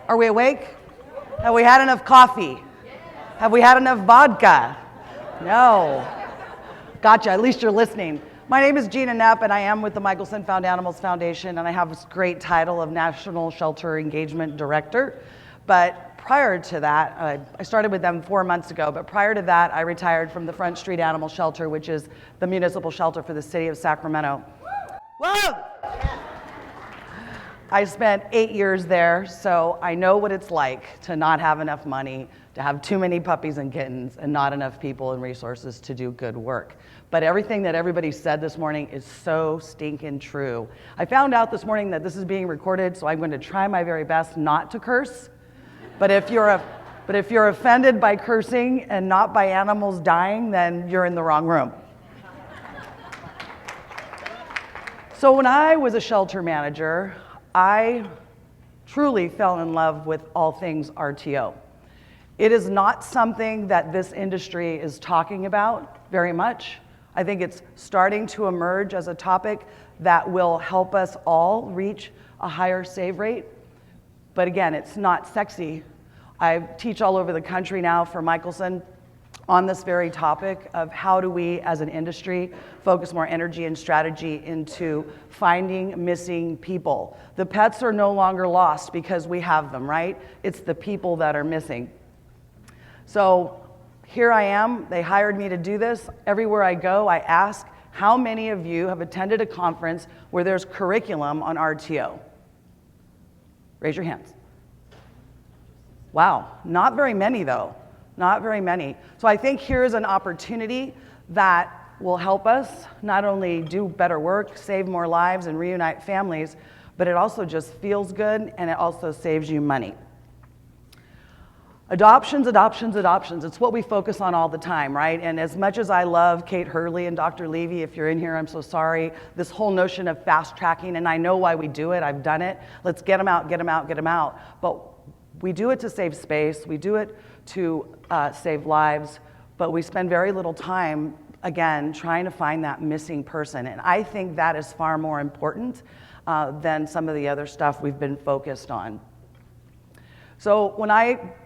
Are we awake? Have we had enough coffee? Have we had enough vodka? No. Gotcha, at least you're listening. My name is Gina Knapp, and I am with the Michelson Found Animals Foundation, and I have this great title of National Shelter Engagement Director. But prior to that, I started with them 4 months ago, but prior to that, I retired from the Front Street Animal Shelter, which is the municipal shelter for the city of Sacramento. Whoa! I spent 8 years there, so I know what it's like to not have enough money, to have too many puppies and kittens, and not enough people and resources to do good work. But everything that everybody said this morning is so stinking true. I found out this morning that this is being recorded, so I'm going to try my very best not to curse. But if you're offended by cursing and not by animals dying, then you're in the wrong room. So when I was a shelter manager, I truly fell in love with all things RTO. It is not something that this industry is talking about very much. I think it's starting to emerge as a topic that will help us all reach a higher save rate. But again, it's not sexy. I teach all over the country now for Michelson on this very topic of how do we as an industry focus more energy and strategy into finding missing people. The pets are no longer lost because we have them, right? It's the people that are missing. So here I am, they hired me to do this. Everywhere I go, I ask, how many of you have attended a conference where there's curriculum on RTO? Raise your hands. Wow, not very many though. Not very many. So I think here's an opportunity that will help us not only do better work, save more lives, and reunite families, but it also just feels good and it also saves you money. Adoptions, adoptions, adoptions. It's what we focus on all the time, right? And as much as I love Kate Hurley and Dr. Levy, if you're in here, I'm so sorry. This whole notion of fast tracking, and I know why we do it, I've done it. Let's get them out, get them out, get them out. But we do it to save space. We do it to save lives, but we spend very little time, again, trying to find that missing person. And I think that is far more important than some of the other stuff we've been focused on. So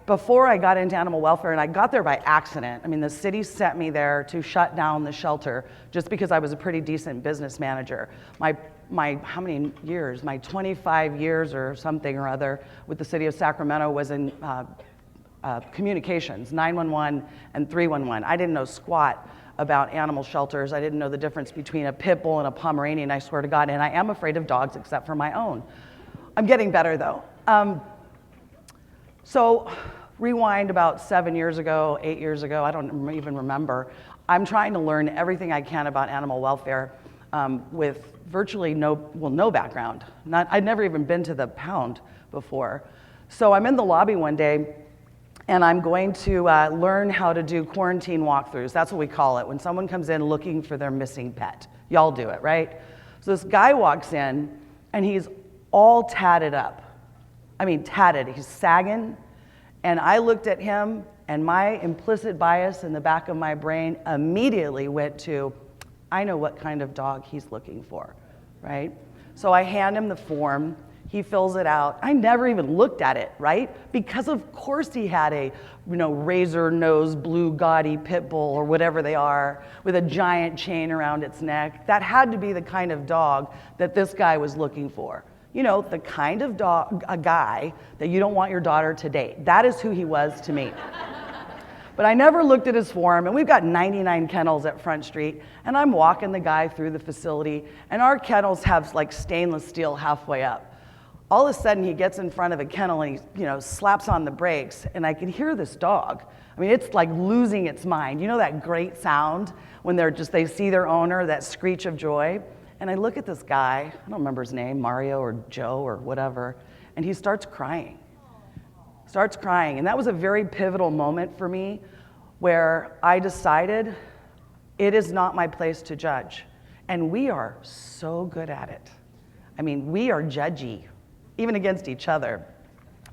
before I got into animal welfare, and I got there by accident, I mean, the city sent me there to shut down the shelter just because I was a pretty decent business manager. How many years? My 25 years or something or other with the city of Sacramento was in communications, 911 and 311. I didn't know squat about animal shelters. I didn't know the difference between a pit bull and a Pomeranian, I swear to God, and I am afraid of dogs except for my own. I'm getting better though. So rewind about 7 years ago, 8 years ago, I don't even remember. I'm trying to learn everything I can about animal welfare with virtually no background. I'd never even been to the pound before. So I'm in the lobby one day, and I'm going to learn how to do quarantine walkthroughs. That's what we call it, when someone comes in looking for their missing pet. Y'all do it, right? So this guy walks in, and he's all tatted up. I mean, tatted, he's sagging. And I looked at him, and my implicit bias in the back of my brain immediately went to, I know what kind of dog he's looking for, right? So I hand him the form. He fills it out. I never even looked at it, right? Because of course he had a, razor nose, blue gaudy pit bull or whatever they are with a giant chain around its neck. That had to be the kind of dog that this guy was looking for. The kind of dog, a guy that you don't want your daughter to date. That is who he was to me. But I never looked at his form, and we've got 99 kennels at Front Street, and I'm walking the guy through the facility, and our kennels have like stainless steel halfway up. All of a sudden, he gets in front of a kennel and he, slaps on the brakes, and I can hear this dog. I mean, it's like losing its mind. You know that great sound when they see their owner, that screech of joy? And I look at this guy, I don't remember his name, Mario or Joe or whatever, and he starts crying. And that was a very pivotal moment for me where I decided it is not my place to judge. And we are so good at it. I mean, we are judgy, even against each other.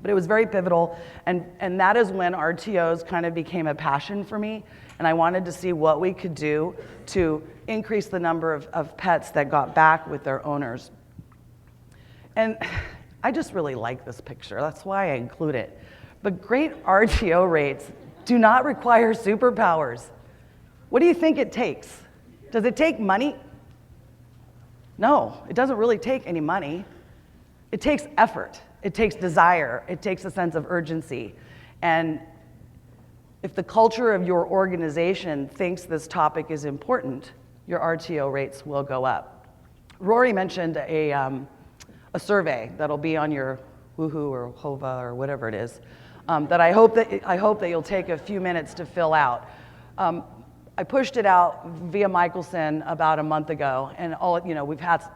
But it was very pivotal, and that is when RTOs kind of became a passion for me, and I wanted to see what we could do to increase the number of pets that got back with their owners. And I just really like this picture. That's why I include it. But great RTO rates do not require superpowers. What do you think it takes? Does it take money? No, it doesn't really take any money. It takes effort. It takes desire. It takes a sense of urgency. And if the culture of your organization thinks this topic is important, your RTO rates will go up. Rory mentioned a survey that'll be on your Woohoo or Hova or whatever it is, that I hope that you'll take a few minutes to fill out. I pushed it out via Michelson about a month ago, and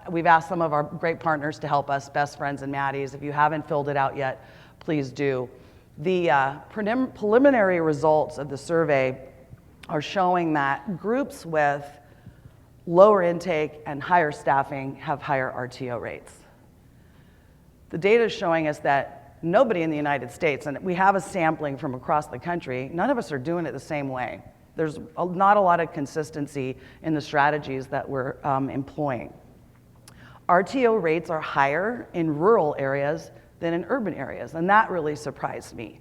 we've asked some of our great partners to help us, Best Friends and Maddie's. If you haven't filled it out yet, please do. The preliminary results of the survey are showing that groups with lower intake and higher staffing have higher RTO rates. The data is showing us that nobody in the United States, and we have a sampling from across the country, none of us are doing it the same way. There's not a lot of consistency in the strategies that we're employing. RTO rates are higher in rural areas than in urban areas, and that really surprised me.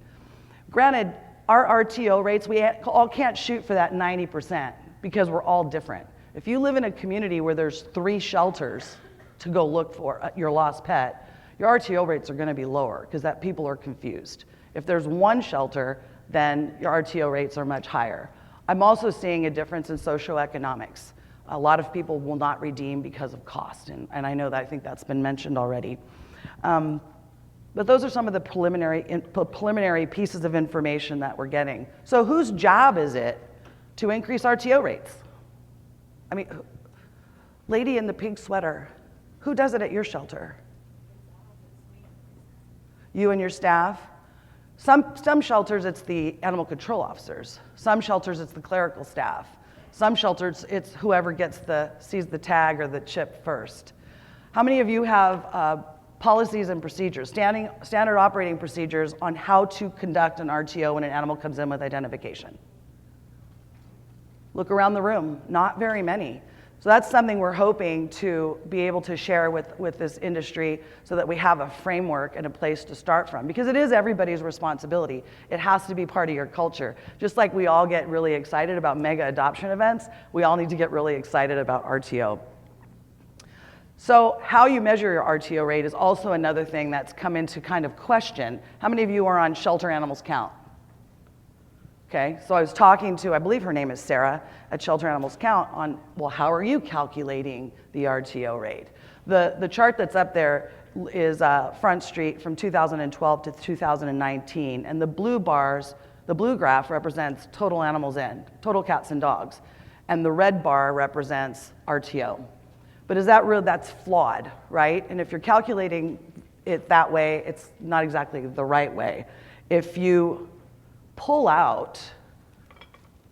Granted, our RTO rates, we all can't shoot for that 90% because we're all different. If you live in a community where there's 3 shelters to go look for your lost pet, your RTO rates are gonna be lower because that people are confused. If there's 1 shelter, then your RTO rates are much higher. I'm also seeing a difference in socioeconomics. A lot of people will not redeem because of cost, and I know that I think that's been mentioned already. But those are some of the preliminary pieces of information that we're getting. So whose job is it to increase RTO rates? I mean, lady in the pink sweater, who does it at your shelter? You and your staff? Some shelters, it's the animal control officers. Some shelters, it's the clerical staff. Some shelters, it's whoever sees the tag or the chip first. How many of you have policies and procedures, standard operating procedures on how to conduct an RTO when an animal comes in with identification? Look around the room, not very many. So that's something we're hoping to be able to share with this industry so that we have a framework and a place to start from, because it is everybody's responsibility. It has to be part of your culture. Just like we all get really excited about mega adoption events, we all need to get really excited about RTO. So how you measure your RTO rate is also another thing that's come into kind of question. How many of you are on Shelter Animals Count? Okay, so I was talking to, I believe her name is Sarah, at Shelter Animals Count on, well, how are you calculating the RTO rate? The chart that's up there is Front Street from 2012 to 2019, and the blue bars, the blue graph represents total animals in, total cats and dogs, and the red bar represents RTO. But is that real? That's flawed, right? And if you're calculating it that way, it's not exactly the right way. If you pull out,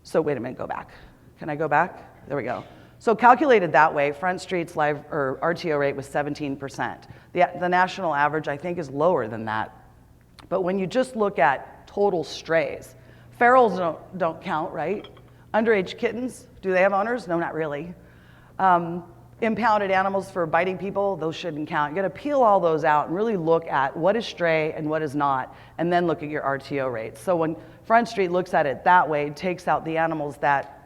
so wait a minute, go back. Can I go back? There we go. So calculated that way, Front Street's RTO rate was 17%. The national average, I think, is lower than that. But when you just look at total strays, ferals don't count, right? Underage kittens, do they have owners? No, not really. Impounded animals for biting people, those shouldn't count. You gotta peel all those out and really look at what is stray and what is not, and then look at your RTO rates. So when Front Street looks at it that way, takes out the animals that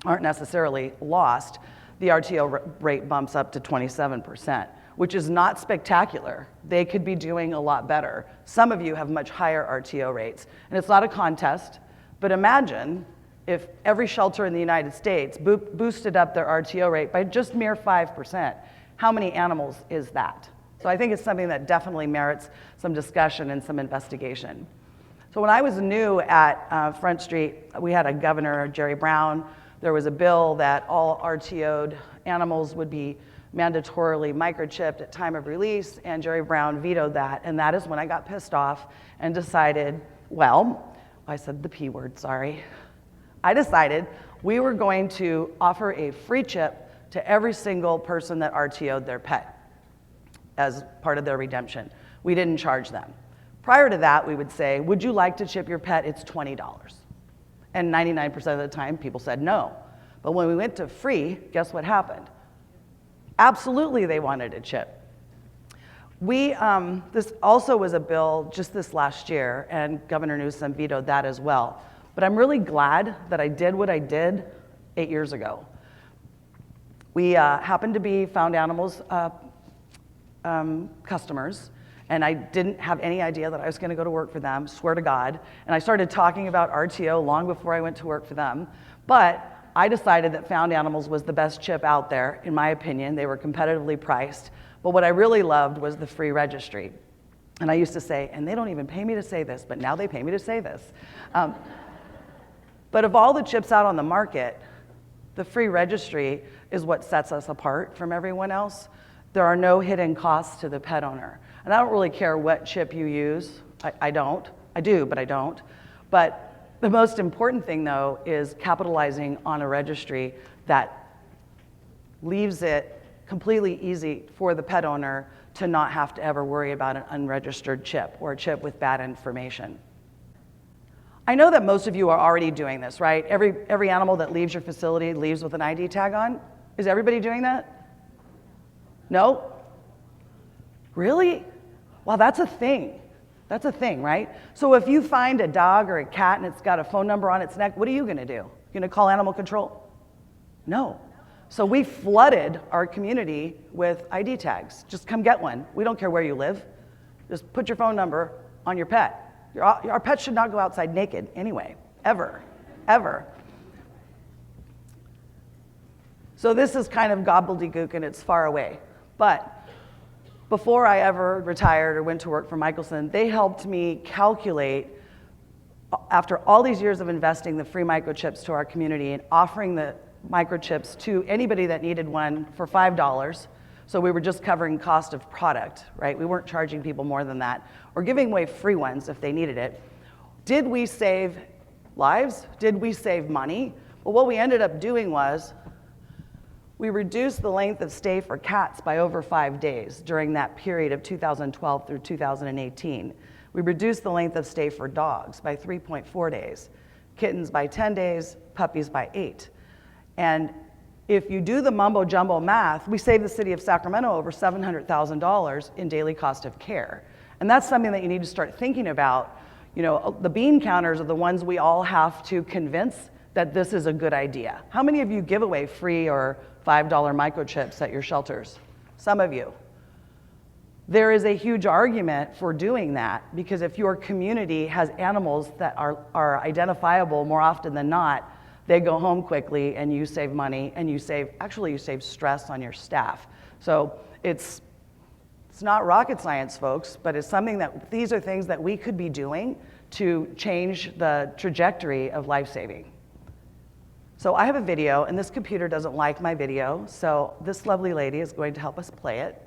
aren't necessarily lost, the RTO rate bumps up to 27%, which is not spectacular. They could be doing a lot better. Some of you have much higher RTO rates, and it's not a contest, but imagine if every shelter in the United States boosted up their RTO rate by just mere 5%, how many animals is that? So I think it's something that definitely merits some discussion and some investigation. So when I was new at Front Street, we had a governor, Jerry Brown. There was a bill that all RTO'd animals would be mandatorily microchipped at time of release, and Jerry Brown vetoed that. And that is when I got pissed off and decided, well, I said the P word, sorry. I decided we were going to offer a free chip to every single person that RTO'd their pet as part of their redemption. We didn't charge them. Prior to that, we would say, would you like to chip your pet? It's $20. And 99% of the time, people said no. But when we went to free, guess what happened? Absolutely, they wanted a chip. This also was a bill just this last year, and Governor Newsom vetoed that as well. But I'm really glad that I did what I did 8 years ago. We happened to be Found Animals customers, and I didn't have any idea that I was going to go to work for them, swear to God. And I started talking about RTO long before I went to work for them. But I decided that Found Animals was the best chip out there, in my opinion. They were competitively priced. But what I really loved was the free registry. And I used to say, and they don't even pay me to say this, but now they pay me to say this. But of all the chips out on the market, the free registry is what sets us apart from everyone else. There are no hidden costs to the pet owner. And I don't really care what chip you use. I don't. I do, but I don't. But the most important thing, though, is capitalizing on a registry that leaves it completely easy for the pet owner to not have to ever worry about an unregistered chip or a chip with bad information. I know that most of you are already doing this, right? Every animal that leaves your facility leaves with an ID tag on. Is everybody doing that? No? Really? Wow, that's a thing. That's a thing, right? So if you find a dog or a cat and it's got a phone number on its neck, what are you gonna do? You gonna call animal control? No. So we flooded our community with ID tags. Just come get one. We don't care where you live. Just put your phone number on your pet. Our pets should not go outside naked anyway, ever, ever. So this is kind of gobbledygook and it's far away. But before I ever retired or went to work for Michelson, they helped me calculate, after all these years of investing the free microchips to our community and offering the microchips to anybody that needed one for $5. So we were just covering cost of product, right? We weren't charging people more than that, or giving away free ones if they needed it. Did we save lives? Did we save money? Well, what we ended up doing was we reduced the length of stay for cats by over 5 days during that period of 2012 through 2018. We reduced the length of stay for dogs by 3.4 days, kittens by 10 days, puppies by 8. And if you do the mumbo jumbo math, we saved the city of Sacramento over $700,000 in daily cost of care. And that's something that you need to start thinking about. You know, the bean counters are the ones we all have to convince that this is a good idea. How many of you give away free or $5 microchips at your shelters? Some of you. There is a huge argument for doing that, because if your community has animals that are identifiable more often than not, they go home quickly and you save money and you save stress on your staff. So it's not rocket science, folks, but it's something that, these are things that we could be doing to change the trajectory of life saving. So I have a video, and this computer doesn't like my video, so this lovely lady is going to help us play it.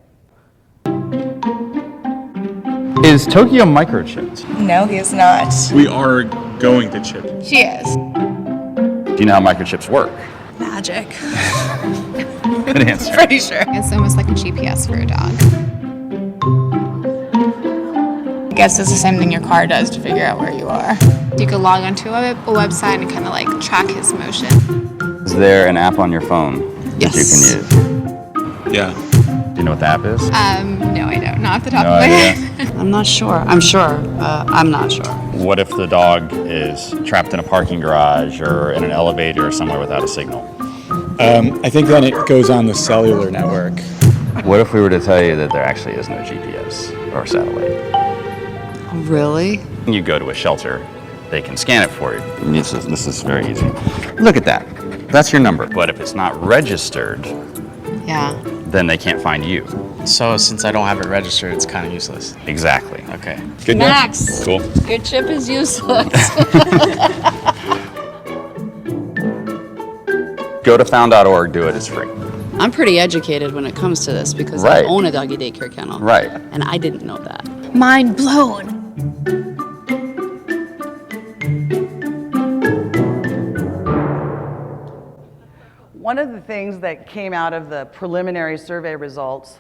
Is Tokyo microchipped? No, he is not. We are going to chip. She is. Do you know how microchips work? Magic. Good answer. Pretty sure. It's almost like a GPS for a dog. I guess it's the same thing your car does to figure out where you are. You could log onto a website and kind of like track his motion. Is there an app on your phone that you Yes. can use? Yeah. Do you know what the app is? No, I don't. Not off the top No of my idea. head. I'm not sure. I'm sure. I'm not sure. What if the dog is trapped in a parking garage or in an elevator or somewhere without a signal? I think then it goes on the cellular network. What if we were to tell you that there actually is no GPS or satellite? Really? You go to a shelter, they can scan it for you. This is very easy. Look at that. That's your number. But if it's not registered, Yeah. then they can't find you. So since I don't have it registered, it's kind of useless. Exactly. Okay. Good Max. enough? Cool. Your chip is useless. Go to found.org, do it, it's free. I'm pretty educated when it comes to this because Right. I own a doggy daycare kennel. Right. And I didn't know that. Mind blown. One of the things that came out of the preliminary survey results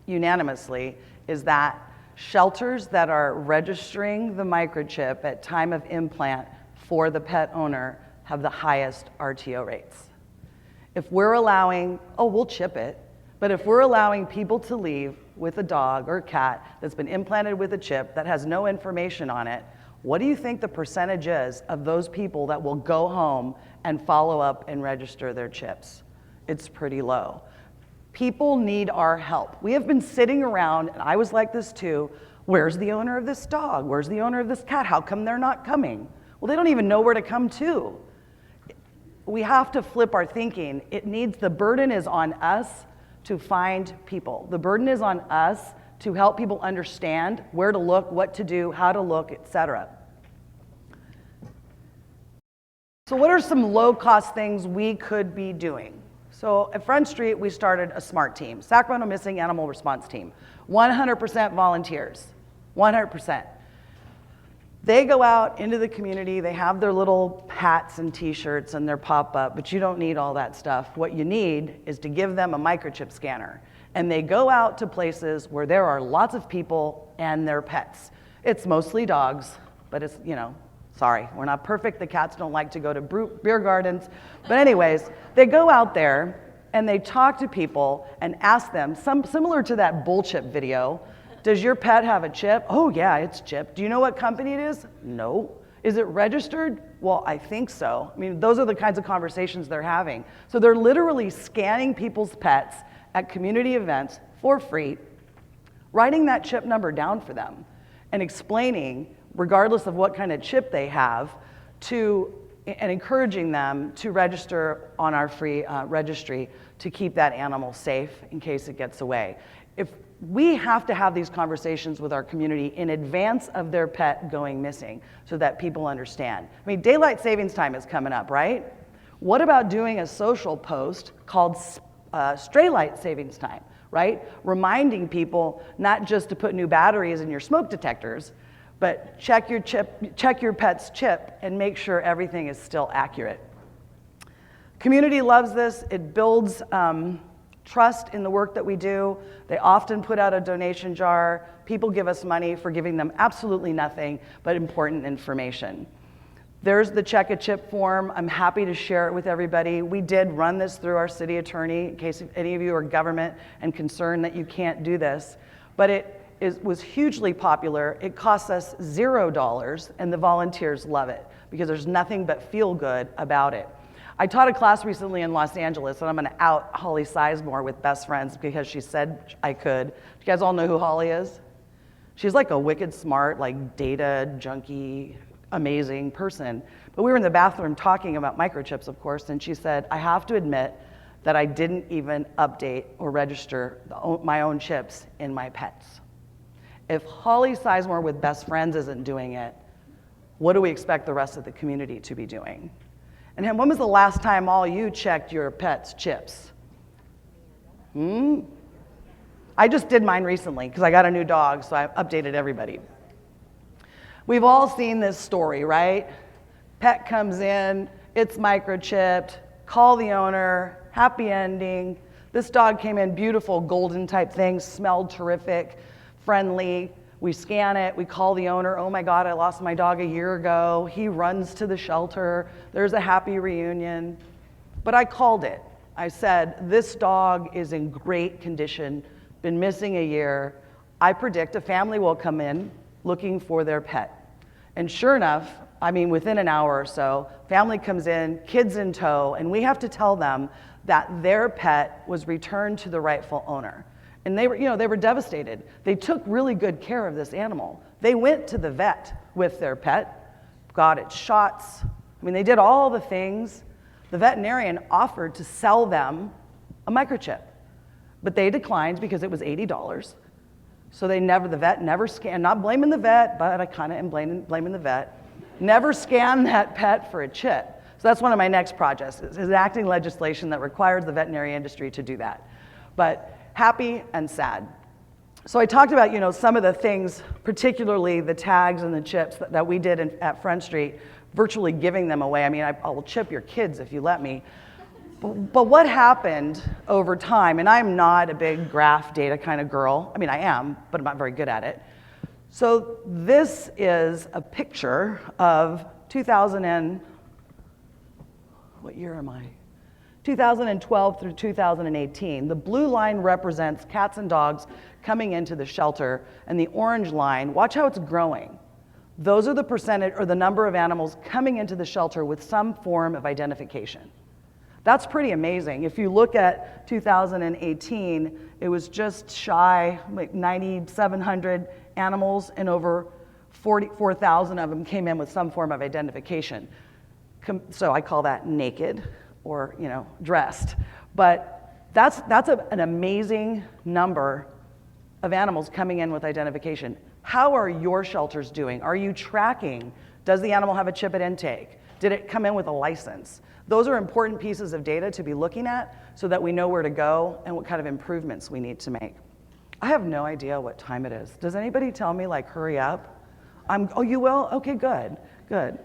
unanimously is that shelters that are registering the microchip at time of implant for the pet owner have the highest RTO rates. If we're allowing, oh, we'll chip it, But if we're allowing people to leave with a dog or a cat that's been implanted with a chip that has no information on it, what do you think the percentage is of those people that will go home and follow up and register their chips? It's pretty low. People need our help. We have been sitting around, and I was like this too, where's the owner of this dog? Where's the owner of this cat? How come they're not coming? Well, they don't even know where to come to. We have to flip our thinking. The burden is on us to find people. The burden is on us to help people understand where to look, what to do, how to look, etc. So what are some low-cost things we could be doing? So at Front Street, we started a SMART team, Sacramento Missing Animal Response Team, 100% volunteers, 100%. They go out into the community, they have their little hats and t-shirts and their pop-up, but you don't need all that stuff. What you need is to give them a microchip scanner. And they go out to places where there are lots of people and their pets. It's mostly dogs, but it's, sorry, we're not perfect. The cats don't like to go to beer gardens. But anyways, they go out there and they talk to people and ask them, similar to that bull chip video, does your pet have a chip? Oh yeah, it's chipped. Do you know what company it is? No. Is it registered? Well, I think so. I mean, those are the kinds of conversations they're having. So they're literally scanning people's pets at community events for free, writing that chip number down for them, and explaining, regardless of what kind of chip they have, and encouraging them to register on our free registry to keep that animal safe in case it gets away. We have to have these conversations with our community in advance of their pet going missing so that people understand. I mean, daylight savings time is coming up, right? What about doing a social post called stray light savings time, right? Reminding people not just to put new batteries in your smoke detectors, but check your pet's chip and make sure everything is still accurate. Community loves this. It builds trust in the work that we do. They often put out a donation jar. People give us money for giving them absolutely nothing but important information. There's the Check a Chip form. I'm happy to share it with everybody. We did run this through our city attorney in case any of you are government and concerned that you can't do this. But it was hugely popular. It costs us $0 and the volunteers love it because there's nothing but feel good about it. I taught a class recently in Los Angeles, and I'm going to out Holly Sizemore with Best Friends because she said I could. Do you guys all know who Holly is? She's like a wicked smart, like data junkie, amazing person. But we were in the bathroom talking about microchips, of course, and she said, I have to admit that I didn't even update or register my own chips in my pets. If Holly Sizemore with Best Friends isn't doing it, what do we expect the rest of the community to be doing? And when was the last time all you checked your pet's chips? I just did mine recently because I got a new dog, so I updated everybody. We've all seen this story, right? Pet comes in, it's microchipped, call the owner, happy ending. This dog came in beautiful, golden type thing, smelled terrific, friendly. We scan it, we call the owner, oh my God, I lost my dog a year ago. He runs to the shelter, there's a happy reunion. But I called it. I said, this dog is in great condition, been missing a year. I predict a family will come in looking for their pet. And sure enough, I mean, within an hour or so, family comes in, kids in tow, and we have to tell them that their pet was returned to the rightful owner. And they were devastated. They took really good care of this animal. They went to the vet with their pet, got its shots. I mean, they did all the things. The veterinarian offered to sell them a microchip, but they declined because it was $80. So the vet never scanned, not blaming the vet, but I kind of am blaming the vet, never scanned that pet for a chip. So that's one of my next projects, is enacting legislation that requires the veterinary industry to do that. But happy and sad. So I talked about, some of the things, particularly the tags and the chips that we did at Front Street, virtually giving them away. I mean, I will chip your kids if you let me. But what happened over time, and I'm not a big graph data kind of girl. I mean, I am, but I'm not very good at it. So this is a picture of 2000 and, what year am I? 2012 through 2018. The blue line represents cats and dogs coming into the shelter, and the orange line, watch how it's growing. Those are the percentage or the number of animals coming into the shelter with some form of identification. That's pretty amazing. If you look at 2018, it was just shy, like 9,700 animals, and over 44,000 of them came in with some form of identification. So I call that naked or dressed. But that's an amazing number of animals coming in with identification. How are your shelters doing? Are you tracking? Does the animal have a chip at intake? Did it come in with a license? Those are important pieces of data to be looking at so that we know where to go and what kind of improvements we need to make. I have no idea what time it is. Does anybody tell me, like, hurry up? Oh, you will? Okay, good, good.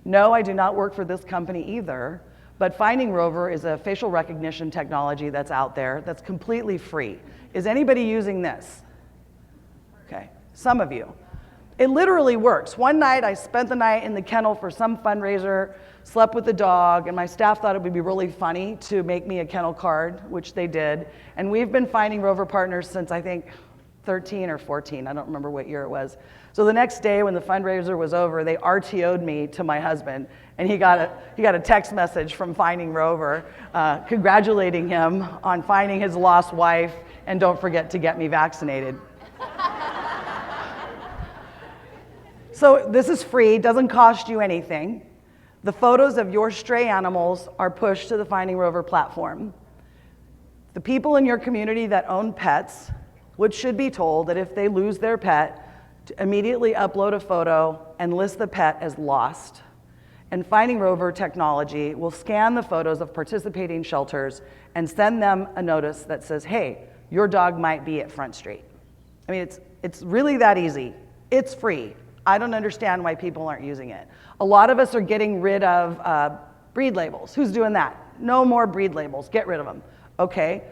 No, I do not work for this company either, but Finding Rover is a facial recognition technology that's out there that's completely free. Is anybody using this? Okay, some of you. It literally works. One night I spent the night in the kennel for some fundraiser, slept with the dog, and my staff thought it would be really funny to make me a kennel card, which they did. And we've been Finding Rover partners since I think 13 or 14, I don't remember what year it was. So the next day when the fundraiser was over, they RTO'd me to my husband, and he got a text message from Finding Rover congratulating him on finding his lost wife, and don't forget to get me vaccinated. So this is free, doesn't cost you anything. The photos of your stray animals are pushed to the Finding Rover platform. The people in your community that own pets, which should be told that if they lose their pet, to immediately upload a photo and list the pet as lost. And Finding Rover technology will scan the photos of participating shelters and send them a notice that says, hey, your dog might be at Front Street. I mean, it's really that easy. It's free. I don't understand why people aren't using it. A lot of us are getting rid of breed labels. Who's doing that? No more breed labels, get rid of them. Okay,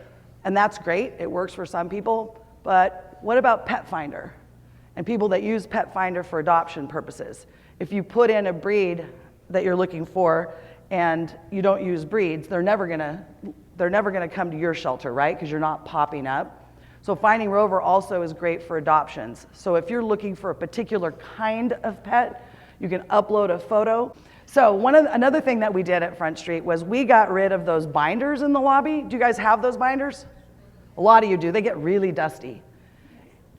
and that's great, it works for some people, but what about Pet Finder? And people that use Pet Finder for adoption purposes. If you put in a breed that you're looking for and you don't use breeds, they're never gonna come to your shelter, right? Because you're not popping up. So Finding Rover also is great for adoptions. So if you're looking for a particular kind of pet, you can upload a photo. So another thing that we did at Front Street was we got rid of those binders in the lobby. Do you guys have those binders? A lot of you do. They get really dusty.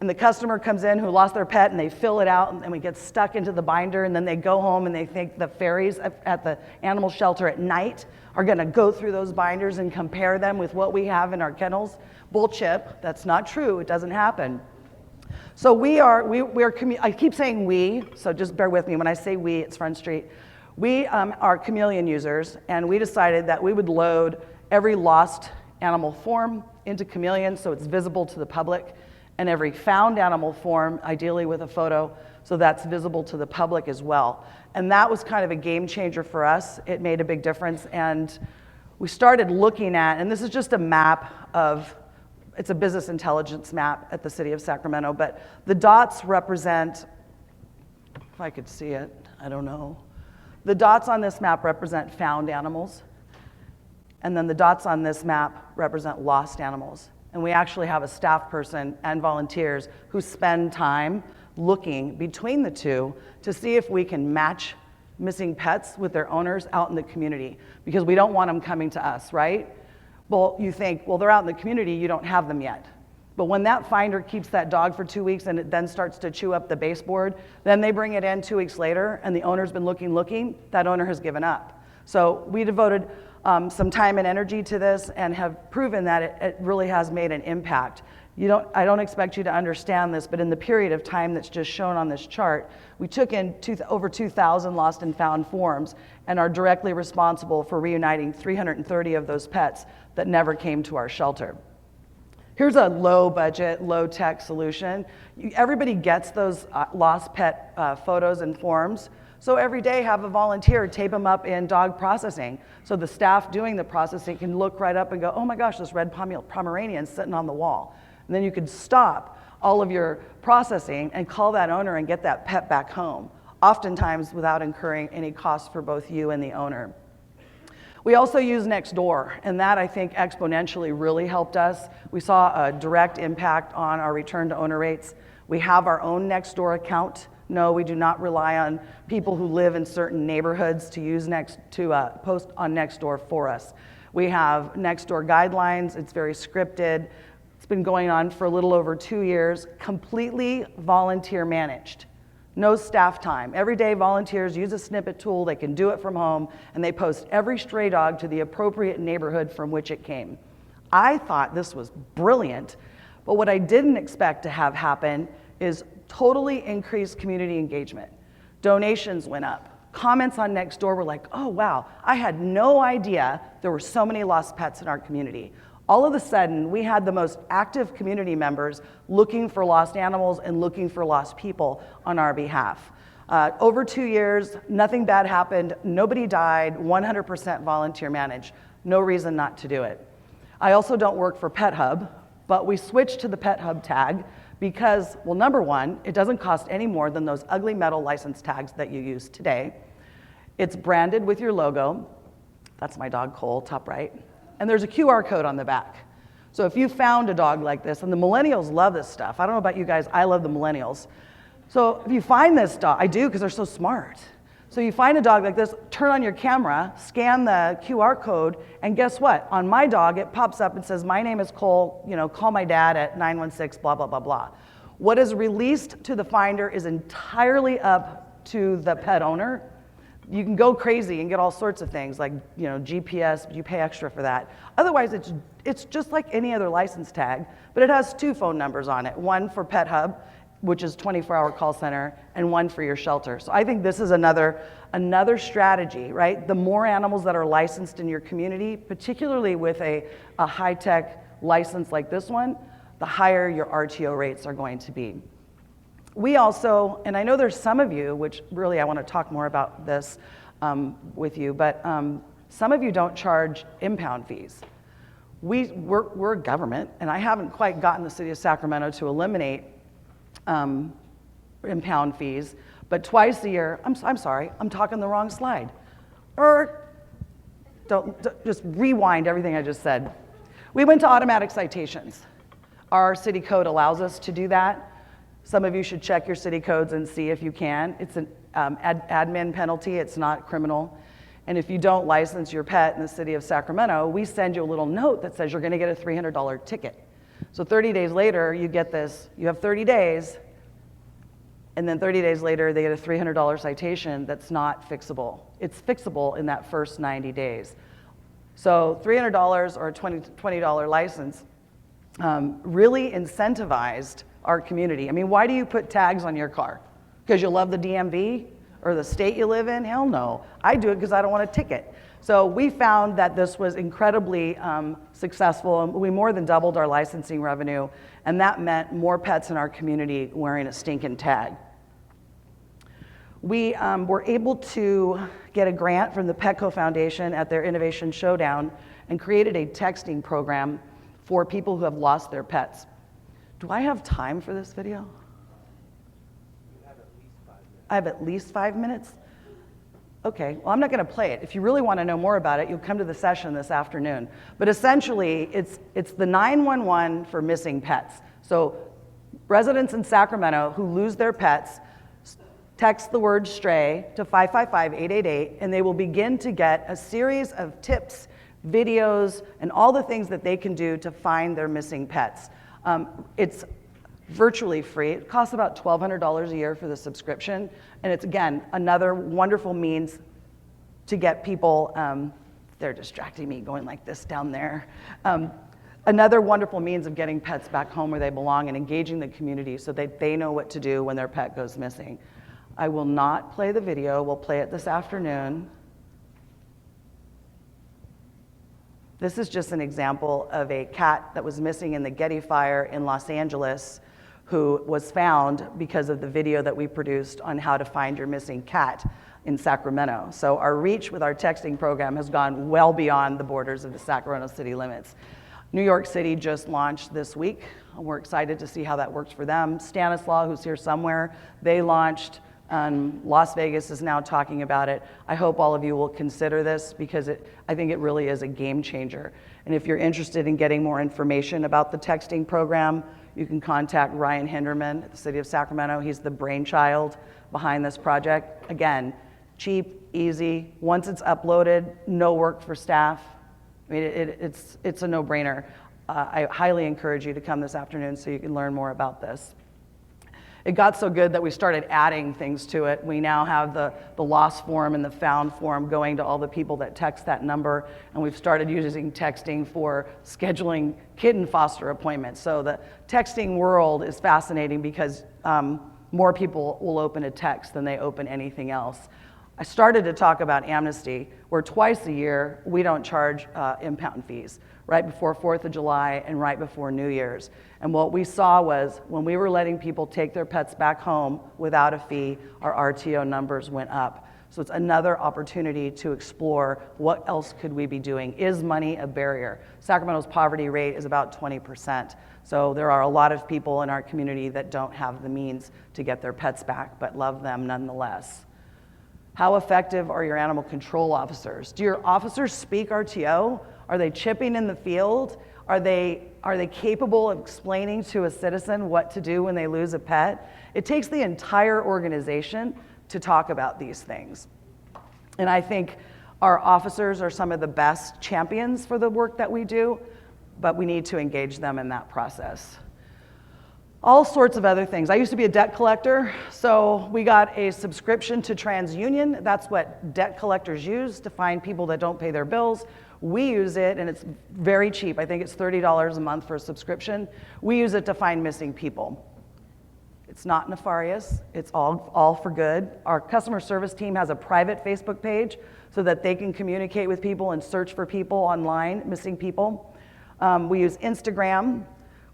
And the customer comes in who lost their pet and they fill it out and we get stuck into the binder, and then they go home and they think the fairies at the animal shelter at night are gonna go through those binders and compare them with what we have in our kennels. Bullshit, that's not true, it doesn't happen. So I keep saying we, so just bear with me. When I say we, it's Front Street. We are Chameleon users, and we decided that we would load every lost animal form into Chameleon so it's visible to the public, and every found animal form, ideally with a photo, so that's visible to the public as well. And that was kind of a game changer for us. It made a big difference, and we started looking at, and this is just a map of, it's a business intelligence map at the City of Sacramento, but the dots represent, if I could see it, I don't know. The dots on this map represent found animals, and then the dots on this map represent lost animals. And we actually have a staff person and volunteers who spend time looking between the two to see if we can match missing pets with their owners out in the community, because we don't want them coming to us, right? Well, you think, well, they're out in the community, you don't have them yet. But when that finder keeps that dog for 2 weeks and it then starts to chew up the baseboard, then they bring it in 2 weeks later and the owner's been looking, that owner has given up. So we devoted some time and energy to this and have proven that it really has made an impact. I don't expect you to understand this, but in the period of time that's just shown on this chart, we took in over 2,000 lost and found forms and are directly responsible for reuniting 330 of those pets that never came to our shelter. Here's a low budget, low tech solution. Everybody gets those lost pet photos and forms. So every day have a volunteer tape them up in dog processing. So the staff doing the processing can look right up and go, oh my gosh, this red Pomeranian's sitting on the wall. And then you could stop all of your processing and call that owner and get that pet back home, oftentimes without incurring any cost for both you and the owner. We also use Nextdoor, and that I think exponentially really helped us. We saw a direct impact on our return to owner rates. We have our own Nextdoor account. No, we do not rely on people who live in certain neighborhoods to post on Nextdoor for us. We have Nextdoor guidelines. It's very scripted. It's been going on for a little over 2 years, completely volunteer managed. No staff time. Every day volunteers use a snippet tool, they can do it from home, and they post every stray dog to the appropriate neighborhood from which it came. I thought this was brilliant, but what I didn't expect to have happen is totally increased community engagement. Donations went up. Comments on Nextdoor were like, oh wow, I had no idea there were so many lost pets in our community. All of a sudden, we had the most active community members looking for lost animals and looking for lost people on our behalf. Over 2 years, nothing bad happened, nobody died, 100% volunteer managed. No reason not to do it. I also don't work for Pet Hub, but we switched to the Pet Hub tag because, well, number one, it doesn't cost any more than those ugly metal license tags that you use today. It's branded with your logo. That's my dog, Cole, top right. And there's a QR code on the back. So if you found a dog like this, and the millennials love this stuff. I don't know about you guys, I love the millennials. So if you find this dog, I do because they're so smart. So you find a dog like this, turn on your camera, scan the QR code, and guess what? On my dog, it pops up and says, my name is Cole, call my dad at 916, blah, blah, blah, blah. What is released to the finder is entirely up to the pet owner. You can go crazy and get all sorts of things like, GPS, you pay extra for that. Otherwise, it's just like any other license tag, but it has 2 phone numbers on it. One for Pet Hub, which is 24-hour call center, and one for your shelter. So I think this is another strategy, right? The more animals that are licensed in your community, particularly with a high-tech license like this one, the higher your RTO rates are going to be. We also, and I know there's some of you, which really I want to talk more about this with you, but some of you don't charge impound fees. We're a government, and I haven't quite gotten the city of Sacramento to eliminate impound fees, but twice a year, I'm sorry, I'm talking the wrong slide. Don't just rewind everything I just said. We went to automatic citations. Our city code allows us to do that. Some of you should check your city codes and see if you can. It's an admin penalty, it's not criminal. And if you don't license your pet in the city of Sacramento, we send you a little note that says you're gonna get a $300 ticket. So 30 days later, you get this, you have 30 days, and then 30 days later, they get a $300 citation that's not fixable. It's fixable in that first 90 days. So $300 or a $20 license really incentivized our community. I mean, why do you put tags on your car? Because you love the DMV or the state you live in? Hell no. I do it because I don't want a ticket. So we found that this was incredibly successful. We more than doubled our licensing revenue, and that meant more pets in our community wearing a stinking tag. We were able to get a grant from the Petco Foundation at their Innovation Showdown and created a texting program for people who have lost their pets. Do I have time for this video? I have at least 5 minutes? Okay, well, I'm not gonna play it. If you really wanna know more about it, you'll come to the session this afternoon. But essentially, it's the 911 for missing pets. So residents in Sacramento who lose their pets, text the word stray to 555-888, and they will begin to get a series of tips, videos, and all the things that they can do to find their missing pets. It's virtually free. It costs about $1,200 a year for the subscription. And it's, again, another wonderful means to get people, they're distracting me going like this down there. Another wonderful means of getting pets back home where they belong and engaging the community so that they know what to do when their pet goes missing. I will not play the video. We'll play it this afternoon. This is just an example of a cat that was missing in the Getty fire in Los Angeles, who was found because of the video that we produced on how to find your missing cat in Sacramento. So our reach with our texting program has gone well beyond the borders of the Sacramento city limits. New York City just launched this week. We're excited to see how that works for them. Stanislaw, who's here somewhere, they launched Las Vegas is now talking about it. I hope all of you will consider this because I think it really is a game changer. And if you're interested in getting more information about the texting program, you can contact Ryan Hinderman at the City of Sacramento. He's the brainchild behind this project. Again, cheap, easy. Once it's uploaded, no work for staff. I mean, it's a no-brainer. I highly encourage you to come this afternoon so you can learn more about this. It got so good that we started adding things to it. We now have the lost form and the found form going to all the people that text that number, and we've started using texting for scheduling kitten foster appointments. So the texting world is fascinating because more people will open a text than they open anything else. I started to talk about amnesty, where twice a year we don't charge impound fees, right before 4th of July and right before New Year's. And what we saw was when we were letting people take their pets back home without a fee, our RTO numbers went up. So it's another opportunity to explore what else could we be doing. Is money a barrier? Sacramento's poverty rate is about 20%. So there are a lot of people in our community that don't have the means to get their pets back, but love them nonetheless. How effective are your animal control officers? Do your officers speak RTO? Are they chipping in the field? Are they capable of explaining to a citizen what to do when they lose a pet? It takes the entire organization to talk about these things. And I think our officers are some of the best champions for the work that we do, but we need to engage them in that process. All sorts of other things. I used to be a debt collector, so we got a subscription to TransUnion. That's what debt collectors use to find people that don't pay their bills. We use it, and it's very cheap. I think it's $30 a month for a subscription. We use it to find missing people. It's not nefarious. It's all for good. Our customer service team has a private Facebook page so that they can communicate with people and search for people online, missing people. We use Instagram.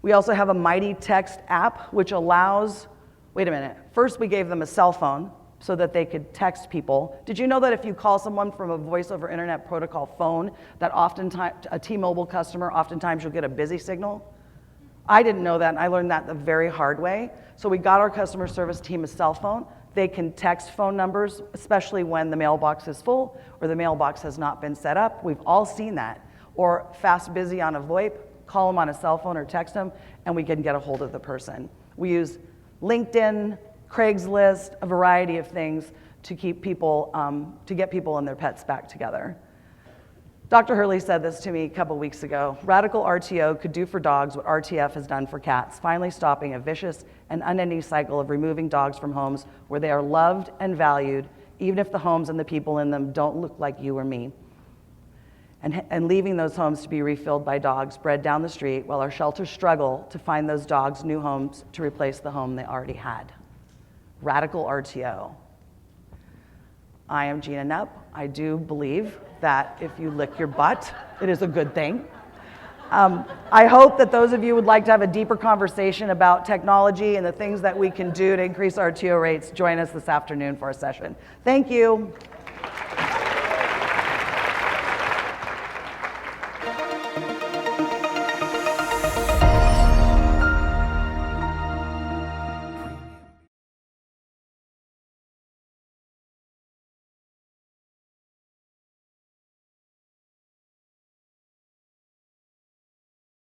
We also have a Mighty Text app, which allows, wait a minute, first we gave them a cell phone so that they could text people. Did you know that if you call someone from a voice over internet protocol phone, that oftentimes, a T-Mobile customer, oftentimes you'll get a busy signal? I didn't know that, and I learned that the very hard way. So we got our customer service team a cell phone. They can text phone numbers, especially when the mailbox is full or the mailbox has not been set up. We've all seen that. Or fast busy on a VoIP, call them on a cell phone or text them, and we can get a hold of the person. We use LinkedIn, Craigslist, a variety of things to keep people, to get people and their pets back together. Dr. Hurley said this to me a couple weeks ago. Radical RTO could do for dogs what RTF has done for cats, finally stopping a vicious and unending cycle of removing dogs from homes where they are loved and valued, even if the homes and the people in them don't look like you or me. And leaving those homes to be refilled by dogs bred down the street while our shelters struggle to find those dogs new homes to replace the home they already had. Radical RTO. I am Gina Knupp. I do believe that if you lick your butt, it is a good thing. I hope that those of you would like to have a deeper conversation about technology and the things that we can do to increase RTO rates. Join us this afternoon for a session. Thank you.